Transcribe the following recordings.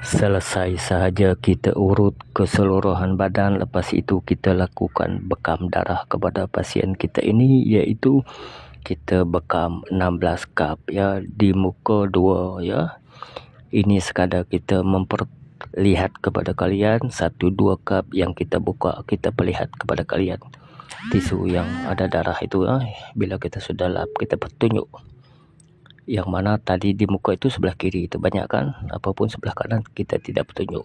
Selesai sahaja kita urut keseluruhan badan, lepas itu kita lakukan bekam darah kepada pasien kita ini, iaitu kita bekam 16 cup ya di muka 2 ya. Ini sekadar kita memperlihat kepada kalian 1-2 cup yang kita buka, kita perlihat kepada kalian tisu yang ada darah itu ya. Bila kita sudah lap, kita tunjuk yang mana tadi di muka itu sebelah kiri itu banyak kan, apapun sebelah kanan kita tidak bertunjuk.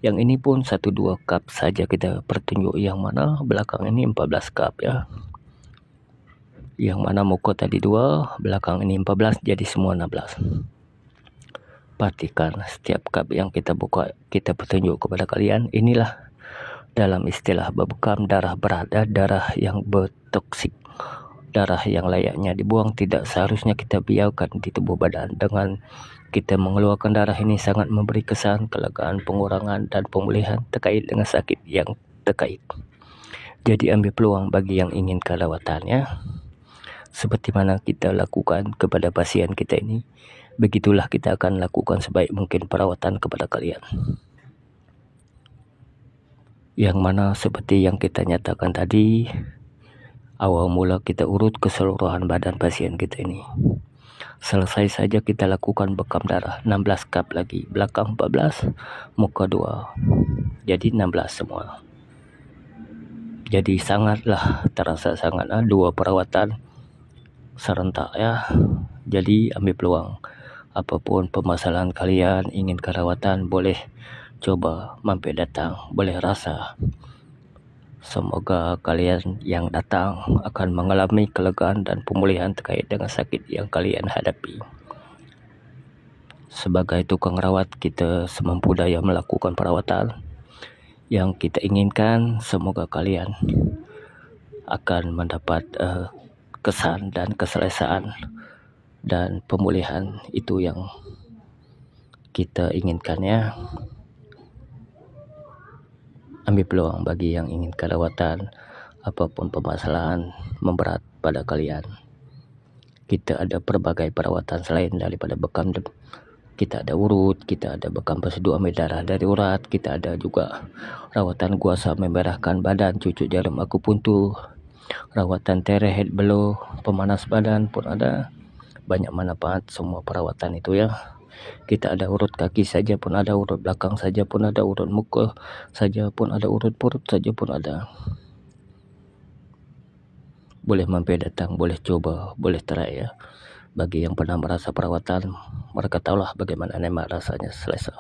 Yang ini pun 1-2 cup saja kita pertunjuk, yang mana belakang ini 14 cup ya. Yang mana muka tadi 2, belakang ini 14, jadi semua 16. Perhatikan setiap cup yang kita buka, kita pertunjuk kepada kalian. Inilah dalam istilah berbekam darah berat, darah yang bertoksik, darah yang layaknya dibuang, tidak seharusnya kita biarkan di tubuh badan. Dengan kita mengeluarkan darah ini sangat memberi kesan kelegaan, pengurangan dan pemulihan terkait dengan sakit yang terkait. Jadi ambil peluang bagi yang inginkan rawatannya, seperti mana kita lakukan kepada pasien kita ini, begitulah kita akan lakukan sebaik mungkin perawatan kepada kalian. Yang mana seperti yang kita nyatakan tadi, awal mula kita urut keseluruhan badan pasien kita ini. Selesai saja kita lakukan bekam darah, 16 cup lagi, belakang 14, muka 2, jadi 16 semua. Jadi sangatlah terasa sangat 2 perawatan serentak ya. Jadi ambil peluang, apapun permasalahan kalian ingin perawatan, boleh coba mampir datang, boleh rasa. Semoga kalian yang datang akan mengalami kelegaan dan pemulihan terkait dengan sakit yang kalian hadapi. Sebagai tukang rawat, kita semampu daya melakukan perawatan yang kita inginkan. Semoga kalian akan mendapat kesan dan keselesaan dan pemulihan itu yang kita inginkan ya. Ambil peluang bagi yang ingin perawatan, apapun permasalahan memberat pada kalian. Kita ada pelbagai perawatan selain daripada bekam. Kita ada urut, kita ada bekam prosedur ambil darah dari urat, kita ada juga rawatan kuasa memerahkan badan, cucuk jarum akupuntur, rawatan terehit below, pemanas badan pun ada. Banyak manfaat semua perawatan itu ya. Kita ada urut kaki saja pun ada, urut belakang saja pun ada, urut muka saja pun ada, urut perut saja pun ada. Boleh mampir datang, boleh coba, boleh try ya. Bagi yang pernah merasa perawatan, mereka tahulah bagaimana rasanya selesa.